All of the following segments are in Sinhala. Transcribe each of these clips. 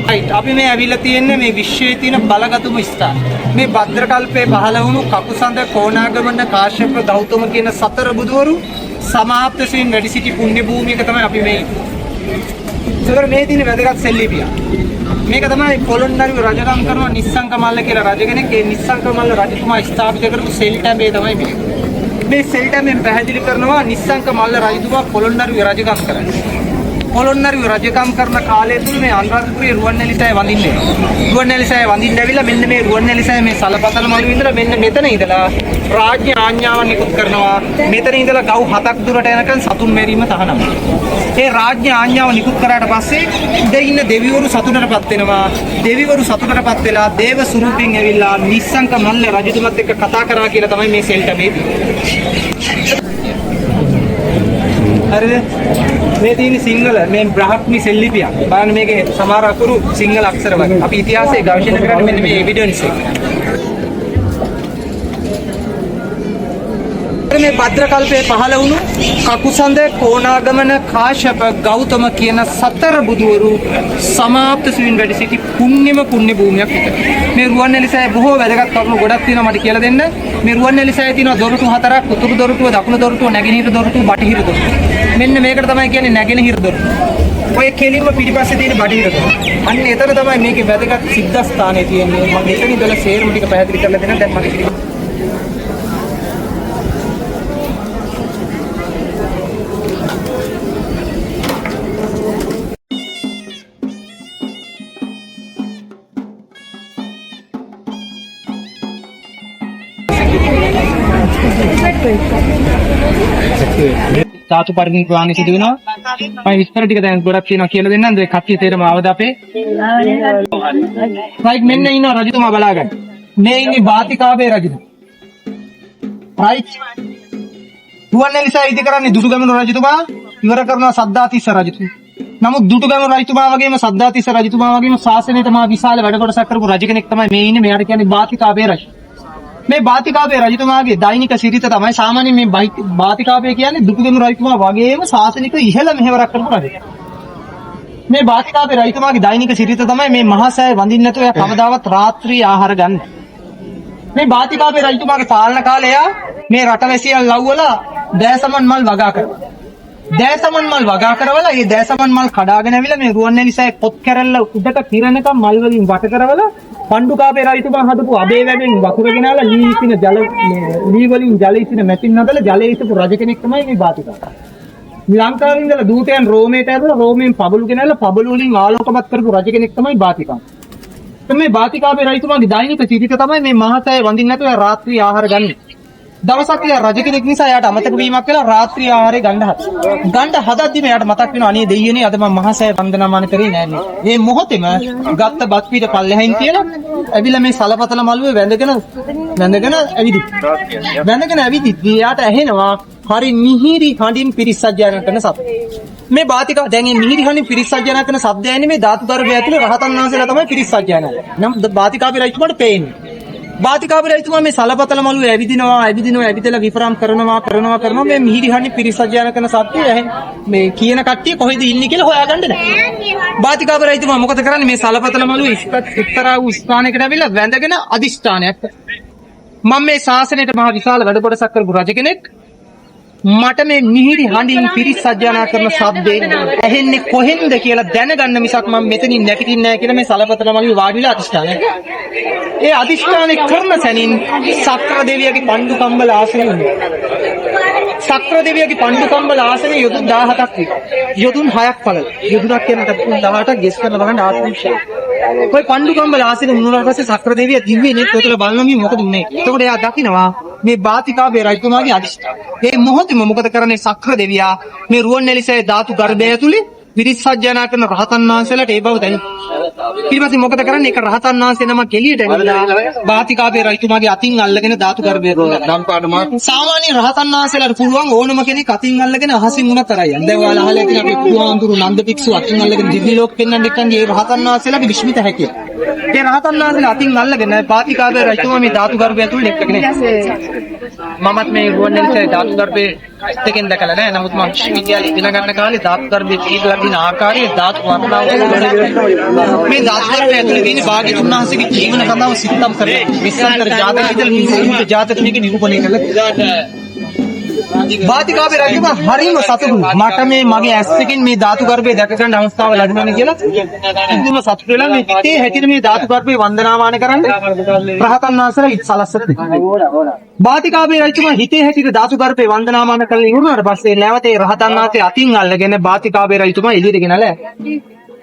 right අපි මේ ඇවිල්ලා තියෙන්නේ මේ විශ්වයේ තියෙන බලගතුම ස්ථාන. මේ භද්‍රකල්පයේ පහළ වුණු කකුසඳ කොණාගමන කාශ්‍යප ගෞතම කියන සතර බුදවරු සමාප්ත සීන් වැඩි සිටි පුණ්‍ය භූමියක තමයි අපි මේ. ඒතර මේ තියෙන වැදගත් සෙල්ලිපිය. මේක තමයි පොළොන්නරුව රජකම් කරන නිස්සංක මල්ල කියලා රජ කෙනෙක්. ඒ නිස්සංක මල්ල රජතුමා ස්ථාපිත කරපු සෙල් ටැඹේ තමයි මේක. මේ සෙල් ටැඹෙන් පැහැදිලි කරනවා නිස්සංක මල්ල රජතුමා පොළොන්නරුව රජකම් කරන්නේ. පොළොන්නරුව රජකම් කරන කාලය තුල මේ අනුරාධපුරයේ රුවන්වැලිසෑය වඳින්නේ. රුවන්වැලිසෑය වඳින්න ඇවිල්ලා මෙන්න මේ රුවන්වැලිසෑය මේ සලපතල මළුවේ ඉඳලා මෙන්න මෙතන ඉඳලා රාජ්‍ය ආඥාවන් නිකුත් කරනවා. මෙතන ඉඳලා ගව් 7ක් දුරට යනකන් සතුන් මැරීම තහනම්. ඒ රාජ්‍ය ආඥාව නිකුත් කරාට පස්සේ ඉඳ ඉන්න දෙවිවරු සතුටටපත් වෙනවා. දෙවිවරු සතුටටපත් වෙලා දේව ස්වරූපයෙන් ඇවිල්ලා නිස්සංක මල්ල රජතුමත් එක්ක කතා කරා කියලා තමයි මේ සෙල් ටැඹේ තියෙන්නේ. හරිද? මේ තියෙන සිංහල මේ බ්‍රහ්මි සෙල්ලිපිය. බලන්න මේකේ සමහර අකුරු සිංහල අක්ෂර වගේ. අපි ඉතිහාසයේ ගවේෂණය කරන්නේ මෙන්න මේ එවිඩන්ස් එක. මේ භද්‍රකල්පයේ පහළ වුණු කකුසඳ කොණාගමන කාශ්‍යප ගෞතම කියන සතර බුදවරු සමාප්ත සුවින් වැඩි සිටි පුණ්‍යම පුණ්‍ය භූමියක් විතර. මේ රුවන්වැලිසෑය බොහෝ වැදගත් කරුණු ගොඩක් තියෙනවා මට කියලා දෙන්න. මේ රුවන්වැලිසෑයේ තියෙනවා දොරටු 4ක්. උතුරු දොරටුව, දකුණු දොරටුව, නැගෙනහිර දොරටුව, බටහිර දොරටුව. මෙන්න මේකට තමයි කියන්නේ නැගෙනහිර දොරටුව. ඔය කෙලින්ම පිටිපස්සේ තියෙන බටහිර දොරටුව. අන්න එතන තමයි මේකේ වැදගත් සිද්ධාස්ථානය තියෙන්නේ. මම එතන ඉඳලා සේරම ටික පැහැදිලි කරලා දෙන්න. දැන් මගේ සාතු පරිණිරවාණය සිදු වෙනවා. මම විස්තර ටික දැන් ගොඩක් තියෙනවා කියලා දෙන්නම්. ඒ කට්ටිය තේරම ආවද අපේ? රයිට් මෙන්න ඉන්න රජතුමා බලාගන්න. මේ ඉන්නේ බාතිකාවේ රජතුමා. රයිට්. රුවන්වැලිසෑය ඉදි කරන්නේ දුටුගැමුණු රජතුමා, ඉවර කරනවා සද්ධාතිස්ස රජතුමා. නමුත් දුටුගැමුණු රජතුමා වගේම සද්ධාතිස්ස රජතුමා වගේම ශාසනයට මා විශාල වැඩ කොටසක් කරපු රජ කෙනෙක් තමයි මේ ඉන්නේ. මෙයාට කියන්නේ බාතිකාවේ රජ. මේ බාතිකාවේ රජතුමාගේ දෛනික සිරිත තමයි සාමාන්‍යයෙන් මේ බාතිකාවේ කියන්නේ දුටුගැමුණු රජතුමා වගේම ශාසනික ඉහළ මෙහෙවරක් කරපු රජ. මේ බාතිකාවේ රජතුමාගේ දෛනික සිරිත තමයි මේ මහා සෑය වඳින්න නැතුව එයා කවදාවත් රාත්‍රී ආහාර ගන්න. මේ බාතිකාවේ රජතුමාගේ පාලන කාලය මේ රටවැසියන් ලව්වලා දෑසමන් මල් වගා කරනවා. දෑසමන් මල් වගා කරවලා මේ දෑසමන් මල් කඩාගෙන ඇවිල්ලා මේ රුවන්වැලිසෑය පොත් කැරල්ල උඩට කිරණකම් මල් වලින් වට කරවලා පණ්ඩුකාභය රජතුමා හදපු අබේ වැවෙන් වතුර ගෙනාලා ලී වලින් ජල ඉසින මැතින් නදලා ජලය ඉසපු රජ කෙනෙක් තමයි මේ බාතිකාව. ලංකාවේ ඉඳලා දූතයන් රෝමයට ඇදලා රෝමයෙන් පබළු ගෙනල්ලා පබළු වලින් ආලෝකමත් කරපු රජ කෙනෙක් තමයි බාතිකාව. මේ බාතිකාභය රජතුමාගේ දෛනික ජීවිත තමයි මේ මහා සෑය වඳින්න නැතුව රාත්‍රී ආහාර ගන්න. දවසක් එයා රජ කෙනෙක් නිසා එයාට අමතක වීමක් වෙලා රාත්‍රී ආහාරය ගන්න හදද්දිම එයාට මතක් වෙනවා අනේ දෙයියනේ අද මම මහා සෑය වන්දනාමාන කරේ නෑනේ. මේ මොහොතේම ගත්ත බත් පිට පල්ලෙහින් තියලා ඇවිල්ලා මේ සලපතල මළුවේ වැඳගෙන ඇවිදිද්දී එයාට ඇහෙනවා හරි මිහිරි හඬින් පිරිසජ්ජායනා කරන සද්ද. මේ බාතිකාව දැන් මේ මිහිරි හඬින් පිරිසජ්ජායනා කරන සද්දය එන්නේ මේ ධාතු ගර්භය ඇතුලේ රහතන් වහන්සේලා තමයි පිරිසජ්ජායනා කරන්නේ. නම් බාතිකාවේ රජතුමාට පේන්නේ. බාතිකාවේ රජතුමා මේ සලපතල මළුවේ ඇවිදිනවා විපරම් කරනවා මේ මිහිරි හඬින් පිරිසජ්ජායනා කරන සද්දය මේ කියන කට්ටිය කොහෙද ඉන්නේ කියලා හොයාගන්න නැහැ. බාතිකාවේ රජතුමා මොකද කරන්නේ මේ සලපතල මළුවේ එක්තරා වූ ස්ථානයකට ඇවිල්ලා වැඳගෙන අදිෂ්ඨානයක්. මම මේ ශාසනයට මහ විශාල වැඩ කොටසක් කරපු රජ කෙනෙක්. මට මේ මිහිරි හඬින් පිරිසජ්ජායනා කරන ශබ්දේ ඇහෙන්නේ කොහෙන්ද කියලා දැනගන්න මිසක් මම මෙතනින් නැගිටින්නේ නැහැ කියලා මේ සලපතල මළුවේ වාඩිලා අදිෂ්ඨානය. ඒ අදිෂ්ඨානය කරන සැනින් සක්‍ර දෙවියගේ පණ්ඩු කම්බල ආසනෙ උනේ. සක්‍ර දෙවියගේ පණ්ඩු කම්බල ආසනෙ යොදුන් 17ක් විතර. යොදුන් 6ක් පළල. යොදුනක් කියන තපුන් 18ක් ගෙස් කරලා බලන්න ආත්මශය. ඔය පණ්ඩු කම්බල ආසනෙ උනුනාට පස්සේ සක්‍ර දෙවිය දිව්වේ නෙත් ඔතල බලනවා මේ මොකද උනේ. එතකොට එයා දකිනවා මේ බාතිකාවේ රජතුමාගේ අදිෂ්ඨානය. මේ මොහොතේම මොකද කරන්නේ සක්‍ර දෙවියා මේ රුවන්වැලිසෑය ධාතු ගර්භය ඇතුලේ පිරිසජ්ජායනා කරන රහතන් වහන්සේලාට ඒ බව දැනෙනවා. ඊට පස්සේ මොකද කරන්නේ? ඒක රහතන් වහන්සේ නම කෙලියට ඇවිල්ලා බාතිකාවේ රජතුමාගේ අතින් අල්ලගෙන ධාතු ගර්භය දුන්නා. සාමාන්‍ය රහතන් වහන්සේලාට පුළුවන් ඕනම කෙනෙක් අතින් අල්ලගෙන අහසින් උනත් අරයි. දැන් ඔයාලා අහලා ඉතින් අපි පුදුමාඳුරු නන්ද පික්සු අතින් අල්ලගෙන දිව්‍ය ලෝක පෙන්වන්න එක්කන්නේ ඒ රහතන් වහන්සේලාගේ විශ්මිත හැකිය. ඒ රහතන් වහන්සේලා අතින් අල්ලගෙන බාතිකාවේ රජතුමා මේ ධාතු ගර්භය ඇතුළේ එක්කගෙන මමත් මේ රුවන්වැලිසෑය ධාතු ගර්භයේ දෙකෙන් දැකලා නැහැ. නමුත් මම විශ්වවිද්‍යාලේ ඉගෙන ගන්න කාලේ ධාතු ගර්භයේ පිළිගලා තියෙන ආකාරය ධාතු වර්ණාව මේ ධාතු ගර්භය ඇතුලේ තියෙන භාග්‍යතුන් වහන්සේගේ ජීවන කතාව සිත්තම් කරලා විශ්වාන්තර ජාතක ඉඳලා මේ ජාතක මේක නිරූපණය කළා. වාතිකාවේ රජුම හරිම සතුටුයි. මට මේ මගේ ඇස් එකෙන් මේ ධාතු ගර්භය දැක ගන්න අවස්ථාව ලැබුණානේ කියලා. ඉතින්ම සතුටු වෙලා මේ හිතේ හැටියට මේ ධාතු ගර්භය වන්දනාමාන කරන්න රහතන් වහන්සේලා ඉත් සලස්සත්. වාතිකාවේ රජුම හිතේ හැටියට ධාතු ගර්භය වන්දනාමාන කරලා ඉවරනාට පස්සේ නැවත ඒ රහතන් වහන්සේ අතින් අල්ලගෙන වාතිකාවේ රජුම එළියට ගෙනලා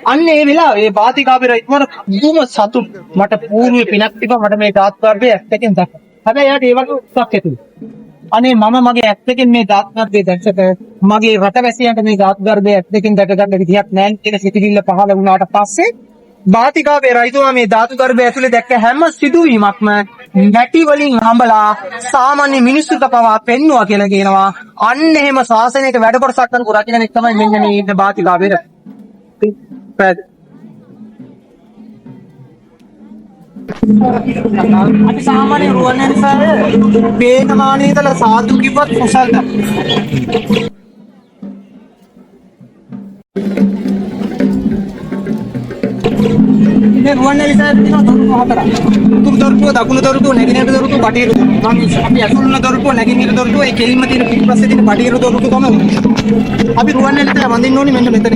අන්න ඒ වෙලාවේ වාතිකාවේ රජුමට දුම සතුටු මට පූර්වයේ පිනක් තිබ්බා මට මේ ධාතු ගර්භය ඇස් එකෙන් දැක්ක. හැබැයි යාට ඒ වගේ උත්සාහයක් ඇතුළේ අනේ මම මගේ ඇස් දෙකෙන් මේ ධාතු ගර්භය දැක්සට මගේ රටවැසියන්ට මේ ධාතු ගර්භය ඇස් දෙකෙන් දැක ගන්න විදිහක් නැහැ කියන සිතිවිල්ල පහළ වුණාට පස්සේ වාතිකාවේ රජතුමා මේ ධාතු ගර්භය ඇතුලේ දැක්ක හැම සිදුවීමක්ම නැටි වලින් හඹලා සාමාන්‍ය මිනිස්සුන්ට පවා පෙන්නවා කියලා කියනවා. අන්න එහෙම ශාසනයක වැඩ කොටසක් කරපු රජකෙනෙක් තමයි මෙන්න මේ ඉන්න වාතිකාවේ රජ. අපි සාමාන්‍ය රුවන්වැලිසෑය වේදමානයේ ඉඳලා සාදු කිව්වත් කුසල් තමයි. මේ රුවන්වැලිසෑය තියෙන දොරටු හතරක්. උතුරු දොරටුව, දකුණු දොරටුව, නැගෙනහිර දොරටුව, බටහිර දොරටුව. අපි අසුරුන දොරටුව, නැගෙනහිර දොරටුව, ඒ කෙලින්ම තියෙන පිටිපස්සේ තියෙන බටහිර දොරටුව තමයි. අපි රුවන්වැලිසෑය වඳින්න ඕනේ මෙන්න මෙතන.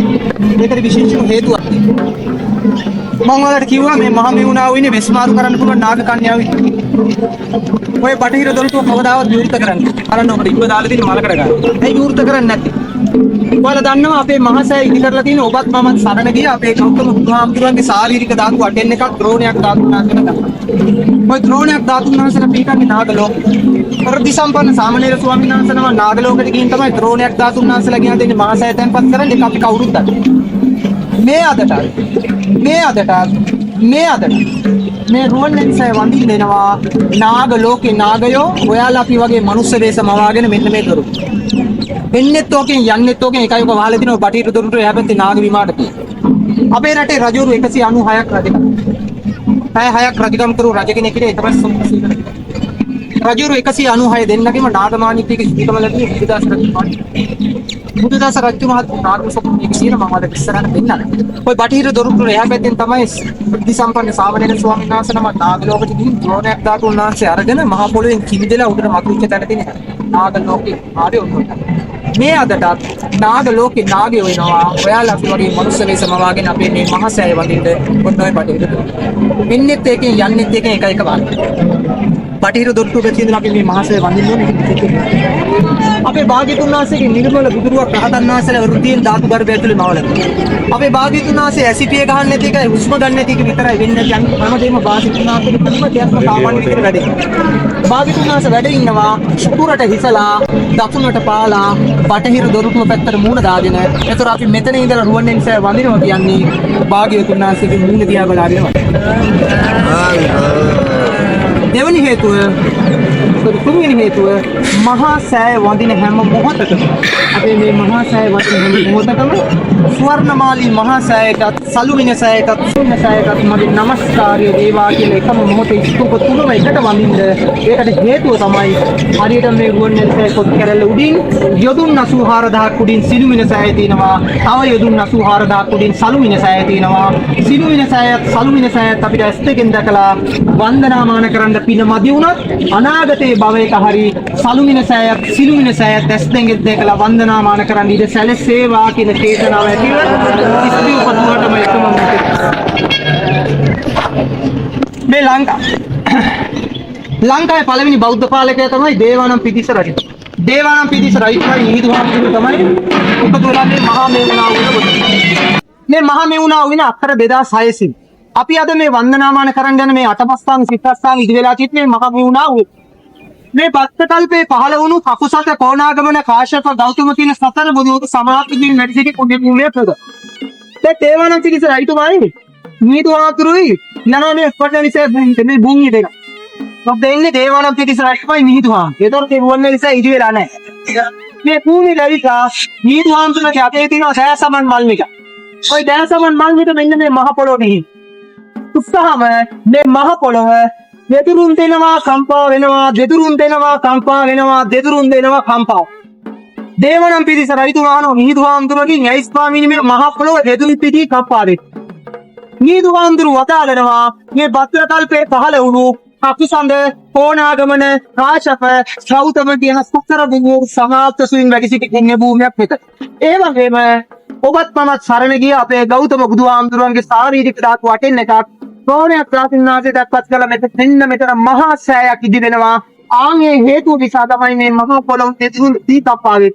මේකට විශේෂ හේතුවක් තියෙනවා. මම ඔයාලට කිව්වා මේ මහා මෙවුනාව ඉන්නේ වෙස්මාරු කරන්න පුළුවන් නාග කන්‍යාව ඉන්නේ. ඔය බටහිර දොරටුව කවදාවත් විවෘත කරන්න. අරන්න ඔකට ඉබ්බ දාලා තියෙන මලකට ගන්න. ඇයි විවෘත කරන්නේ නැත්තේ? ඔයාලා දන්නවා අපේ මහසෑය ඉදි කරලා තියෙන ඔබත් මමත් සරණ ගිය අපේ ගෞතම බුදුහාමුදුරන්ගේ ශාරීරික ධාතු 8න් එකක් ද්‍රෝණයක් ධාතු නාගන තමයි. ඔය ද්‍රෝණයක් ධාතු නාගන පීකන්නේ නාග ලෝක. ප්‍රති සම්පන්න සාමණේර ස්වාමීන් වහන්සේ නම නාග ලෝකෙට ගිහින් තමයි ද්‍රෝණයක් ධාතු නාගලා කියන දෙන්නේ මහසෑය තැන්පත් කරන්නේ ඒක අපි කවුරුත් දන්නවා. මේ අදට මේ රුවන්වැලිසෑය වඳින්න දෙනවා නාග ලෝකේ නාගයෝ ඔයාලා අපි වගේ මනුස්ස වේශ මවාගෙන මෙන්න මේ කරු. එන්නෙත් ඕකෙන් යන්නෙත් ඕකෙන් එකයි ඔක වහලා දිනව බටහිර දොරටුව එහා පැත්තේ නාග විමාට තියෙනවා. අපේ රටේ රජවරු 196ක් රජකම්. පැය 6ක් රජකම් කරු රජ කෙනෙක් ඉතින් ඊට පස්සේ රජවරු 196 දෙන්නගෙම නාගමාණික්‍යගේ හිමිකම ලැබුණේ බුදුදාස රජතුමා නාගසොප්පුණියක කියන මම අද ඉස්සරහට දෙන්නම්. ඔය බටහිර දොරටුව එහා පැත්තෙන් තමයි බුද්ධ සම්පන්න සාමණේර ස්වාමීන් වහන්සේ නම නාග ලෝකෙට ගිහින් ද්‍රෝණයක් ධාතු උන්වහන්සේ අරගෙන මහ පොළොවෙන් කිවිදලා උඩට මතුවෙච්ච තැන තියෙන නාග ලෝකේ ආවේ උන්වහන්සේ. මේ අදටත් නාග ලෝකේ නාගයෝ වෙනවා. ඔයාලා අපි වගේ මනුස්ස වේශම වාගෙන අපේ මේ මහසෑය වඳින්න ඔන්න ඔය බටහිර දොරටුව. එන්නෙත් එකෙන් යන්නෙත් එකෙන් එක එක වාගේ. බටහිර දොරටුවක තියෙන අපි මේ මහසෑය වඳින්න ඕනේ. අපේ භාග්‍යතුන් වහන්සේගේ නිර්මල බුදුරුවක් රහතන් වහන්සේලා වෘද්ධියෙන් ධාතු ගර්භය ඇතුලේ මවලා. අපේ භාග්‍යතුන් වහන්සේ ඇසිපිය ගහන්න නැති එකයි හුස්ම ගන්න නැති එක විතරයි වෙන්නේ කියන්නේ හැමදේම භාග්‍යතුන් වහන්සේගේ ප්‍රතිපදයක් සාමාන්‍ය විදිහට වැඩේ. භාග්‍යතුන් වහන්සේ වැඩ ඉන්නවා උතුරට හිසලා දකුණට පාලා බටහිර දොරටුව පැත්තට මූණ දාගෙන. ඒතර අපි මෙතන ඉඳලා රුවන්වැලිසෑය වඳිනවා කියන්නේ භාග්‍යතුන් වහන්සේගේ මූණ දිහා බලාගෙන. දෙවනි හේතුව තුන්වෙනි හේතුව මහා සෑය වඳින හැම මොහොතකම අපේ මේ මහා සෑය වඳින හැම මොහොතකම ස්වර්ණමාලී මහා සෑයටත් සලුවින සෑයටත් සුන්න සෑයටත් මගේ নমස්කාරය වේවා කියලා එකම මොහොතේ ස්තූප තුනම එකට වඳින්න. ඒකට හේතුව තමයි හරියට මේ රුවන්වැලිසෑය පොත් කැරැල්ල උඩින් යොදුන් 84000ක් උඩින් සිළුමිණ සෑය තියෙනවා. තව යොදුන් 84000ක් උඩින් සලුමිණ සෑය තියෙනවා. සිළුමිණ සෑයත් සලුමිණ සෑයත් අපිට ඇස් දෙකෙන් දැකලා වන්දනාමාන කරන්න පින මදි වුණත් අනාගතයේ භවයක හරි සලුමිණ සෑයත් සිළුමිණ සෑයත් ඇස් දෙකෙන් දැකලා වන්දනාමාන කරන්න ඉඩ සැලසේවා කියන චේතනාව ඇතිව ඉස්ති උපදුවටම එකම මොහොතේ මේ ලංකාවේ පළවෙනි බෞද්ධ පාලකයා තමයි දේවානම් පිටිස රජු. දේවානම් පිටිස රජුයි මිහිඳුහාමුදුරුවෝ තමයි උපදවලා මේ මහා මෙවුනාව වෙන කොට. මේ මහා මෙවුනාව වෙන අක්කර 2600. අපි අද මේ වන්දනාමාන කරන්න යන මේ අටපස්ථාන සිත්ස්ථාන ඉදි වෙලා තින්නේ මහා මෙවුනාව. මේ බක්ත කල්පේ පහළ වුණු කකුසත කොණාගමන කාශ්‍යප ගෞතම කියන සතර බුදුවරු සමාප්තියෙන් වැඩි සිටි කුඩේ භූමියේ ප්‍රද. ඒ දේවානම් පිටිස රජුමයි මිහිඳුහාමුදුරුවෝයි යනවා මේ රුවන්වැලිසෑය මේ භූමිය දෙක. ඔබ දෙන්නේ දේවානම් පිටිස රජුමයි මිහිඳුහාමුදුරුවෝ. ඒතකොට මේ රුවන්වැලිසෑය ඉදි වෙලා නැහැ. මේ භූමිය ලැබිලා මිහිඳුහාමුදුරුවෝගේ අතේ තියෙන සෑසමන් මල් මික. ওই දැසමන් මල් මික මෙන්න මේ මහ පොළොවේ. උත්සාහම මේ මහ පොළොව දෙතුරුන් දෙනවා කම්පා වෙනවා දෙතුරුන් දෙනවා කම්පා වෙනවා දෙතුරුන් දෙනවා කම්පා. දේවනම් පිරිස රජතුමානෝ මිහිඳු හාමුදුරුවන්ගෙන් ඇයි ස්වාමීනි මේ මහ පොළොව දෙදුලි පිටි කප්පාදේ. මිහිඳු හාමුදුරුව වදාළනවා මේ භද්‍ර කල්පේ පහළ වුණු අකුසඳ ඕනාගමන කාශ්‍යප සෞතම කියන සතර බුදු සමාප්ත සුවින් වැඩි සිටි පුණ්‍ය භූමියක් වෙත. ඒ වගේම ඔබත් මමත් සරණ ගිය අපේ ගෞතම බුදුහාමුදුරුවන්ගේ ශාරීරික ධාතු වටින් එකක් ප්‍රෝණයක් ප්‍රාතිනාසය දක්වත් කළ මෙන්න මෙතන මහා සෑයක් ඉදි වෙනවා. ආන්ගේ හේතුව නිසා තමයි මේ මහා පොළොව දෙදුලි කප්පාදේ.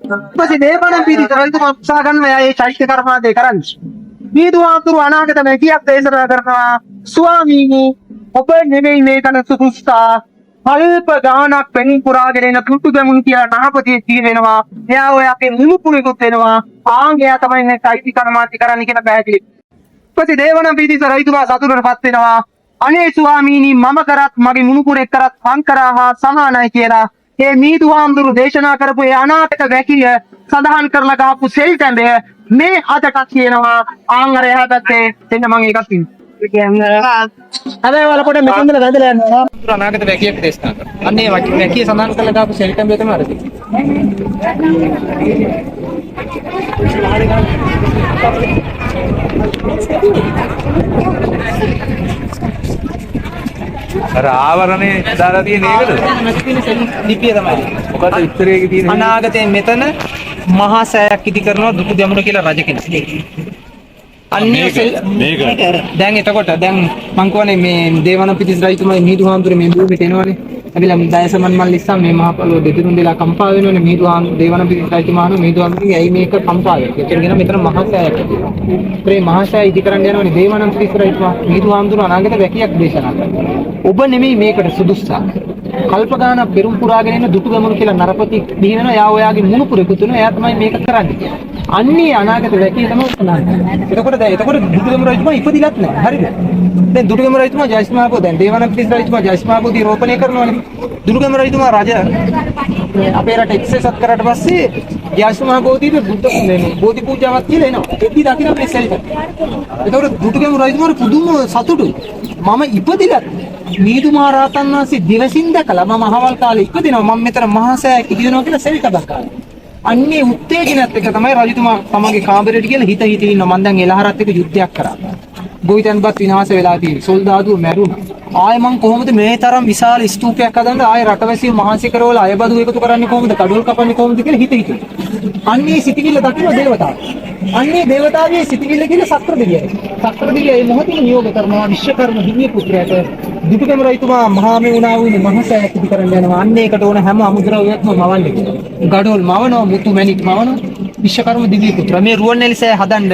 ඊපස්සේ දේවනම් පිරිස රජතුමා උත්සාහ කරනවා ඒ චෛත්‍ය කර්මාදේ කරන්නේ. මිහිඳු හාමුදුරුව අනාගත මෙකියක් දේශනා කරනවා ස්වාමීනි ඔබ නෙමෙයි මේ කන සුදුස්සා කල්ප ගානක් පෙනී පුරාගෙන එන තුටු ගැමුණු කියලා නාපතිය කියනවා. එයා ඔයගේ මුණුපුරෙකුත් වෙනවා. ආන්ගයා තමයි මේ චෛත්‍ය කර්මාන්ති කරන්න කියන පැහැදිලි. ඊපස්සේ දේවනම් පිරිස රජතුමා සතුටටපත් වෙනවා. අනේ ස්වාමීනි මම කරත් මගේ මුණුපුරෙක් කරත් සංකරා හා සමානයි කියලා ඒ මිහිඳු හාමුදුරුව දේශනා කරපු ඒ අනාගත වැකිය සඳහන් කරලා ගහපු සෙල් කැඳය මේ අදට කියනවා ආංගර එහා පැත්තේ දෙන්න මම එකක් තියෙනවා. හැබැයි වල පොඩ මෙතන ඉඳලා වැඳලා යනවා. අනාගත වැකියක් දේශනා කරනවා. අන්න ඒ වැකිය සඳහන් කරලා ගහපු සෙල් කැඳය තමයි අර අර ආවරණේ දාලා තියෙන ඒකද? ලිපිය තමයි. මොකද උත්තරයේ තියෙන අනාගතයෙන් මෙතන මහා සෑයක් ඉදි කරනවා දුටු ගැමුණු කියලා රජ කෙනෙක්. අන්නේ මේක දැන් එතකොට දැන් මං කියන්නේ මේ දේවනම් පිටිස් රජතුමා මිහිඳු හාමුදුරුවෝ මේ භූමියට එනවනේ. ඇවිල්ලා දයසමන් මල් ඉස්සම් මේ මහ පොළොව දෙතුන් දෙලා කම්පා වෙනවනේ මිහිඳු හාමුදුරුවෝ දේවනම් පිටිස් රජතුමානෝ මිහිඳු හාමුදුරුවෝ ඇයි මේක කම්පා වෙන්නේ? ඒකගෙන මෙතන මහා සෑයක් තියෙනවා. ඒ මහා සෑය ඉදි කරන්න යනවනේ දේවනම් පිටිස් රජතුමා මිහිඳු හාමුදුරුවෝ අනාගත වැකියක් දේශනා කරනවා. ඔබ නෙමෙයි මේකට සුදුස්සා. කල්ප ගාන පෙරම් පුරාගෙන ඉන්න දුටු ගැමුණු කියලා නරපති දිනන යා ඔයාගේ මුණුපුරෙකුත් වෙනවා. එයා තමයි මේක කරන්නේ කියලා. අන්නේ අනාගත වැකිය තමයි සඳහන්. එතකොට දුටු ගැමුණු රජතුමා ඉපදිලත් නැහැ. හරිද? දැන් දුටු ගැමුණු රජතුමා ජයශ්‍රී දැන් දේවනම් පිටිස් රජතුමා ජයශ්‍රී බෝධි රෝපණය කරනවානේ. දුටු ගැමුණු රජතුමා රජ අපේ රට එක්සේසත් කරාට පස්සේ ජයශ්‍රී බෝධිට බුද්ධ බෝධි පූජාවක් කියලා එනවා. එද්දි දකින්න මේ සෙල්ක. එතකොට දුටු ගැමුණු රජතුමාට පුදුම සතුටුයි. මම ඉපදිලත් මිහිඳු මහ රහතන් වහන්සේ දිවසින් දැකලා මම අහවල් කාලේ ඉපදිනවා මම මෙතන මහා සෑයක් ඉදිනවා කියලා සෙල්ක දක්වනවා. අන්නේ උත්තේජනත් එක තමයි රජතුමා තමන්ගේ කාමරයට කියලා හිත ඉන්න මම දැන් එළහරත් එක්ක යුද්ධයක් කරා. ගෝවිතන්පත් විනාශ වෙලා තියෙන සොල්දාදුව මැරුණා. ආයෙ මං කොහොමද මේ තරම් විශාල ස්තූපයක් හදන්න ආයෙ රටවැසියෝ මහන්සි කරවල අයබදු එකතු කරන්නේ කොහොමද කඩොල් කපන්නේ කොහොමද කියලා හිතුවා. අන්නේ සිටිවිල්ල දකින්න දේවතාව. අන්නේ දේවතාවගේ සිටිවිල්ල කියන සක්‍ර දෙවියයි. සක්‍ර දෙවිය මේ මොහොතේ නියෝග කරනවා විශ්වකර්ම හිමිය පුත්‍රයාට දුටු ගැමුණු රජතුමා මහා මෙවුනා වුනේ මහසෑයක් ඉදි කරන්න යනවා. අන්න ඒකට ඕන හැම අමුද්‍රව්‍යයක්ම මවන්නේ කියලා. ගඩොල් මවනවා මුතු මැණික් මවනවා විශ්වකර්ම දිව්‍ය පුත්‍රයා මේ රුවන්වැලි සෑය හදන්න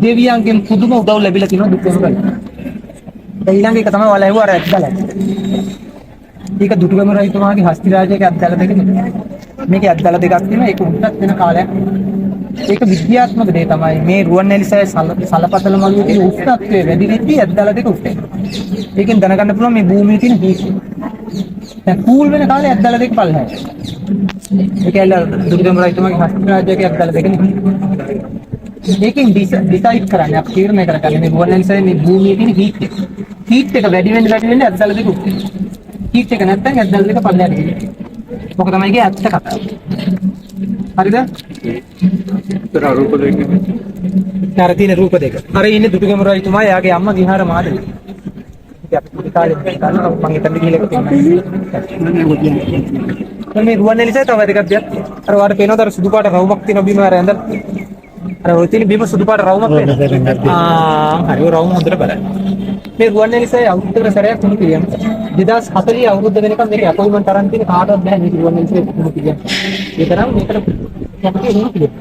දෙවියන්ගෙන් පුදුම උදව් ලැබිලා තියෙනවා දුටු ගැමුණු රජතුමා. ඊළඟ එක තමයි වල ඇහුවා අර ඇත්දලා. ඒක දුටු ගැමුණු රජතුමාගේ හස්ති රාජ්‍යයේ ඇත්දලා දෙකක්. මේකේ ඇත්දලා දෙකක් තියෙනවා. ඒක උන්ටත් වෙන කාලයක්. ඒක විද්‍යාත්මක දේ තමයි මේ රුවන්වැලි සෑය සලපතල මළුවේ තියෙන උෂ්ණත්වයේ වැඩි වෙද්දී ඇත්දලා දෙක උස්සේ. ඒකෙන් දැනගන්න පුළුවන් මේ භූමියේ තියෙන හීසු. දැන් කූල් වෙන කාලේ ඇත්දලා දෙක පල්ලෙහාට. ඒක ඇල්ල දුටු ගැමුණු රජතුමාගේ හස්ති රාජ්‍යයේ ඇත්දලා දෙකනේ. ඒකෙන් ඩිසයිඩ් කරන්නේ අපි තීරණය කරගන්නේ මේ රුවන්වැලි සෑය මේ භූමියේ තියෙන හීට් එක වැඩි වෙන්න ඇත්දලා දෙක උස්සේ. හීට් එක නැත්නම් ඇත්දලා දෙක පල්ලෙහාට ගිහින්. මොක තමයි ඒකේ ඇත්ත කතාව. හරිද? උත්තර රූප දෙක. අර තියෙන රූප දෙක. අර ඉන්නේ දුටු ගැමුණු රජතුමා යාගේ අම්මා විහාර මාදලි. ඉතින් අපි පුඩි කාලේ ගන්නවා මම එතන ගිහලා තියෙනවා. මේ රුවන්වැලි සෑය තව දෙකක් දෙයක්. අර වාට පේනවද අර සුදු පාට රවුමක් තියෙන බිම අර ඇඳලා. අර ඔය තියෙන බිම සුදු පාට රවුමක් වෙනවා. හරි ඔය රවුම හොඳට බලන්න. මේ රුවන්වැලි සෑය අවුරුද්දකට සැරයක් තුනු පිළියම්. 2040 අවුරුද්ද වෙනකම් මේක අපොයින්ට්මන්ට් අරන් තියෙන කාටවත් බෑ මේ රුවන්වැලි සෑය තුනු පිළියම්. ඒ තරම් මේකට කැමති වෙනවා පිළියම්.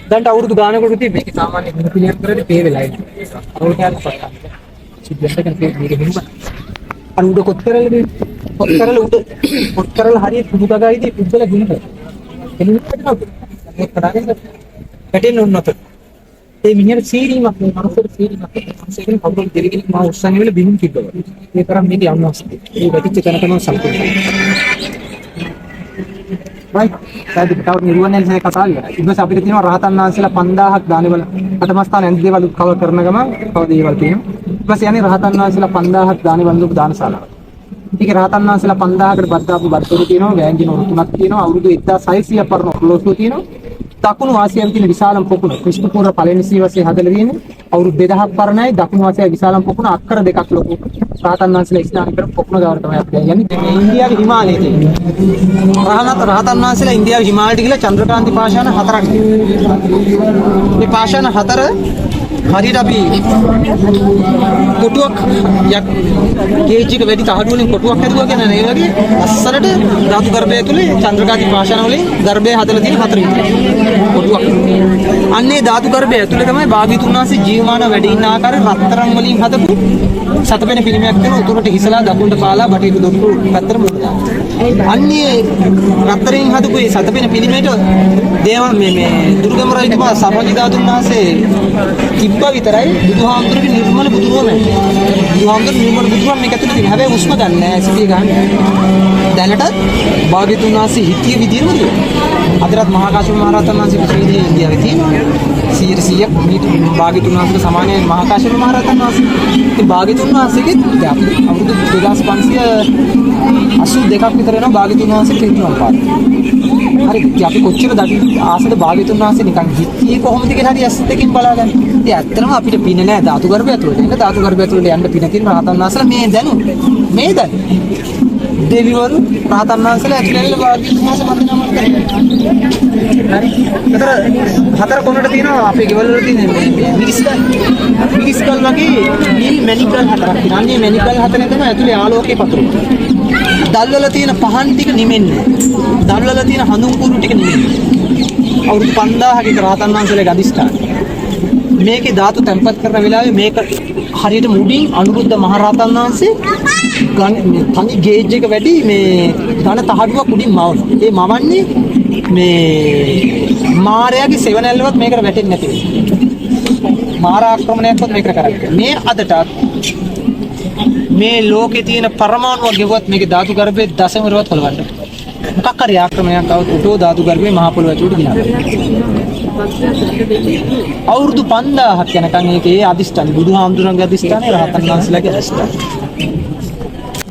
දැන් අවුරුදු ගානකට තිබ්බ මේක සාමාන්‍ය තුනු පිළියම් කරේ පේ වෙලා ඉන්නේ. අවුරුද්දක් පස්සේ. සිද්ධාර්ථකන් පේ මේක හිමුවා. අර උඩ කොත්තරල හරියට පුදු ගගයිදී පුද්දල ගිහින්. එළියට ඒක කඩාගෙන පැටෙන්න උන්නත. ඒ මිනිහට සීරීමක් මේ මනුස්සයෙක් සීරීමක් මනුස්සයෙක් කවුරුත් දෙවිගෙනෙක් මා උස්සන්නේ වෙල බිහින් කිව්වා. ඒ තරම් මේක යන්නස්. ඒ වැටිච්ච තැන තමයි සම්පූර්ණ. right සාදු කවුරු නිර්වණයෙන් සේ කතා කරලා. ඊට අපිට තියෙනවා රහතන් වහන්සේලා 5000ක් දානවල අටමස්ථාන ඇඳ දේවල් කවර් කරන ගම කව දේවල් තියෙනවා. ඊට පස්සේ යන්නේ රහතන් වහන්සේලා 5000ක් දානවල දානශාලාව. ඒක රහතන් වහන්සේලා 5000කට බද්දාපු බද්දරු තියෙනවා, වෑංජින උරු තුනක් තියෙනවා, අවුරුදු 1600 පරණ ඔරලෝසුව තියෙනවා. දකුණු ආසියාවේ තියෙන විශාලම පොකුණ ක්‍රිස්තුපූර්ව පළවෙනි සියවසේ හදලා තියෙන්නේ. අවුරුදු 2000ක් පරණයි. දකුණු ආසියාවේ විශාලම පොකුණ අක්කර දෙකක් ලොකු. රහතන් වහන්සේලා ස්නාන කරපු පොකුණ ගාවට තමයි අපි යන්නේ. මේ ඉන්දියාවේ හිමාලයේ තියෙන රහතන් වහන්සේලා ඉන්දියාවේ හිමාලයට ගිහලා චන්ද්‍රකාන්ති පාෂාණ 4ක් තියෙනවා. මේ පාෂාණ 4 හරියට අපි කොටුවක් ගේජ් එක වැඩි තහඩු වලින් කොටුවක් හැදුවා කියන නේ වගේ අස්සරට ධාතු ගර්භය තුලේ චන්ද්‍රකාන්ති පාෂාණ වලින් ගර්භය හදලා තියෙන 4 විතර කොටුවක්. අන්නේ ධාතු ගර්භය ඇතුලේ තමයි භාග්‍යතුන් වහන්සේ ජීවමාන වැඩ ඉන්න ආකාරය රත්තරන් වලින් හදපු සතපෙන පිළිමයක් වෙන උතුරට හිසලා දකුණට පාලා බටහිර දොරටු පැත්තට මුණ දානවා. අන්නේ රත්තරන් හදපු මේ සතපෙන පිළිමයට දේව මේ දුර්ගම රජතුමා සර්වජි ධාතුන් වහන්සේ තිබ්බා විතරයි බුදුහාමුදුරගේ නිර්මල බුදුරුවම. බුදුහාමුදුරගේ නිර්මල බුදුරුවම මේක ඇතුලේ තියෙන. හැබැයි උස්ම ගන්න නැහැ සිටිය ගන්න. දැනට භාග්‍යතුන් වහන්සේ හිතිය විදියම තියෙනවා. අදටත් මහා කාශ්‍යප මහ රහතන් වහන්සේ කුසීදී ඉන්දියාවේ තියෙනවා. 100ක් මීට භාග්‍යතුන් වහන්සේට සමානයි මහා කාශ්‍යප මහ රහතන් වහන්සේ. ඉතින් භාග්‍යතුන් වහන්සේගෙත් අවුරුදු 2582ක් විතර වෙනවා භාග්‍යතුන් වහන්සේ පිරිනිවන් පාන. හරි අපි කොච්චර ආසද භාග්‍යතුන් වහන්සේ නිකන් හිතියේ කොහොමද කියලා හරි ඇස් දෙකකින් බලාගන්න. ඉතින් ඇත්තටම අපිට පින නැහැ ධාතු ගර්භය ඇතුළට. එන්න ධාතු ගර්භය ඇතුළට යන්න පින තියෙන රහතන් වහන්සේලා මේ දැනු. මේ දැන් දෙවිවරු රහතන් වහන්සේලා ඇතුළේ භාග්‍යතුන් වහන්සේ වන්දනා කරනවා. හරි. හතර කොනට තියෙනවා අපේ ගෙවල් වල තියෙන මේ මිරිස්කල්. මිරිස්කල් වගේ නිල් මැනිකල් හතරක් තියෙනවා. අන්නේ මැනිකල් හතරෙන් තමයි ඇතුළේ ආලෝකය පතුරන්නේ. දල්වල තියෙන පහන් ටික නිමෙන්නේ. දල්වල තියෙන හඳුන් කුරු ටික නිමෙන්නේ. අවුරුදු 5000ක රහතන් වහන්සේලාගේ අදිෂ්ඨාන. මේකේ ධාතු තැන්පත් කරන වෙලාවේ මේක හරියට මුඩින් අනුරුද්ධ මහ රහතන් වහන්සේ මේ තනි ගේජ් එක වැඩි මේ ධන තහඩුවක් උඩින් මවනවා. ඒ මවන්නේ මේ මාරයාගේ සෙවණැල්ලවත් මේකට වැටෙන්නේ නැති වෙයි. මාර ආක්‍රමණයක්වත් මේකට කරන්නේ. මේ අදටත් මේ ලෝකේ තියෙන පරමාණුව ගෙවුවත් මේකේ ධාතු ගර්භයේ දශමවරවත් හොලවන්න. මොකක් හරි ආක්‍රමණයක් આવුත් උටෝ ධාතු ගර්භයේ මහ පොළොව ඇතුළට ගිනවා. අවුරුදු 5000ක් යනකම් ඒකේ අදිෂ්ඨාන බුදුහාමුදුරන්ගේ අදිෂ්ඨානය රහතන් වහන්සේලාගේ අදිෂ්ඨානය.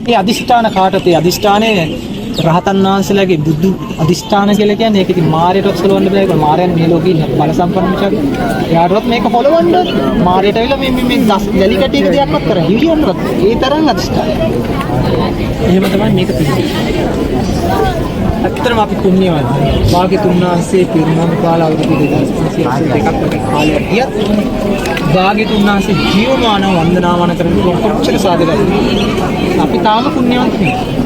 මේ අදිෂ්ඨාන කාටද? අදිෂ්ඨානයේ රහතන් වහන්සේලාගේ බුදු අදිෂ්ඨාන කියලා කියන්නේ ඒක ඉතින් මායයටත් සලවන්න බෑ. ඒක මායයන් මේ ලෝකේ ඉන්න බල සම්පන්න මිසක්. යාටවත් මේක පොළවන්න මායයට ඇවිල්ලා මේ දැලි කැටියක දෙයක්වත් කරන්නේ. හිවියන්නවත්. ඒ තරම් අදිෂ්ඨානය. එහෙම තමයි මේක තියෙන්නේ. ඇත්තටම අපි පුණ්‍යවත්. භාග්‍යතුන් වහන්සේ පිරිනමන කාල අවුරුදු 2582ක් වගේ කාලයක් ගියත් භාග්‍යතුන් වහන්සේ ජීවමානව වන්දනාවන කරන කොච්චර සාධකද? අපි තාම පුණ්‍යවන්ත නෙවෙයි.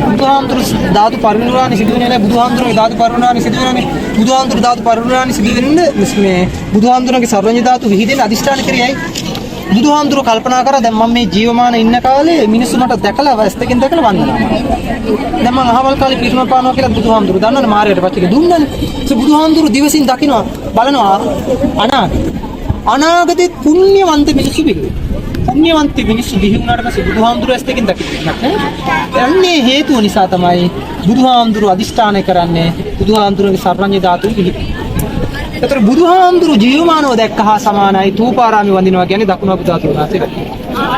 බුදුහාමුදුරු ධාතු පරිනිර්වාණය සිදු වෙන්නේ බුදුහාමුදුරුගේ ධාතු පරිනිර්වාණය සිදු වෙනනේ. බුදුහාමුදුරු ධාතු පරිනිර්වාණය සිදු වෙන්නේ මේ බුදුහාමුදුරන්ගේ සර්වඥ ධාතු විහිදෙන අදිෂ්ඨාන කරේයි. බුදුහාමුදුරුව කල්පනා කරා දැන් මම මේ ජීවමාන ඉන්න කාලේ මිනිස්සු මට දැකලා වැස්තකින් දැකලා වන්දනා කරනවා. දැන් මම අහවල් කාලේ පිරිනමන පානවා කියලා බුදුහාමුදුරුව දන්නවනේ මාරයට පස්සේ දුන්නනේ. ඒ බුදුහාමුදුරුව දිවසින් දකිනවා බලනවා අනාගතේ පුණ්‍යවන්ත මිනිස්සු බිහිවෙයි. පුණ්‍යවන්ත මිනිස්සු බිහි වුණාට පස්සේ බුදුහාමුදුරුව ඇස්තකින් දකින්නත් යන්නේ හේතුව නිසා තමයි බුදුහාමුදුරුව අදිෂ්ඨානය කරන්නේ බුදුහාමුදුරුවගේ සර්වඥ ධාතු විහිදෙන. ඒතර බුදුහාමුදුරු ජීවමානව දැක්කහා සමානයි තූපාරාමි වඳිනවා කියන්නේ දකුණු අප ධාතු වාසය.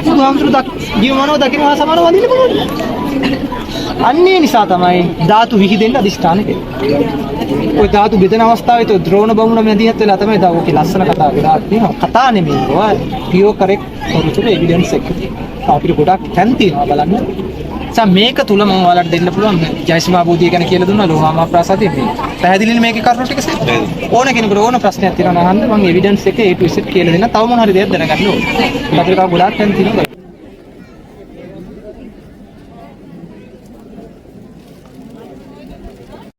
බුදුහාමුදුරු ජීවමානව දකිනවා සමානව වඳින්න පුළුවන්. අන්නේ නිසා තමයි ධාතු විහිදෙන්න අදිෂ්ඨාන කෙරෙන්නේ. ඔය ධාතු බෙදෙන අවස්ථාවේ તો ද්‍රෝණ බමුණ මැදිහත් වෙලා තමයි ඔකේ ලස්සන කතාව වෙලා තියෙනවා. කතා නෙමෙයි ඔය පියෝ කරෙක් ඔරිජිනල් එවිඩන්ස් එක. අපිට ගොඩක් තැන් තියෙනවා බලන්න. මේක තුල මම ඔයාලට දෙන්න පුළුවන් ජයසිමා බෝධිය ගැන කියලා දුන්නා ලෝහාමා ප්‍රාසාදයේ මේ පැහැදිලිනේ මේකේ කරුණු ටික ඕන කෙනෙකුට ඕන ප්‍රශ්නයක් තියෙනවා නම් අහන්න මම එවිඩන්ස් එක A to Z කියලා දෙන්න තව මොන හරි දෙයක් දැනගන්න ඕනේ. අපිට ගොඩාක් තැන් තියෙනවා.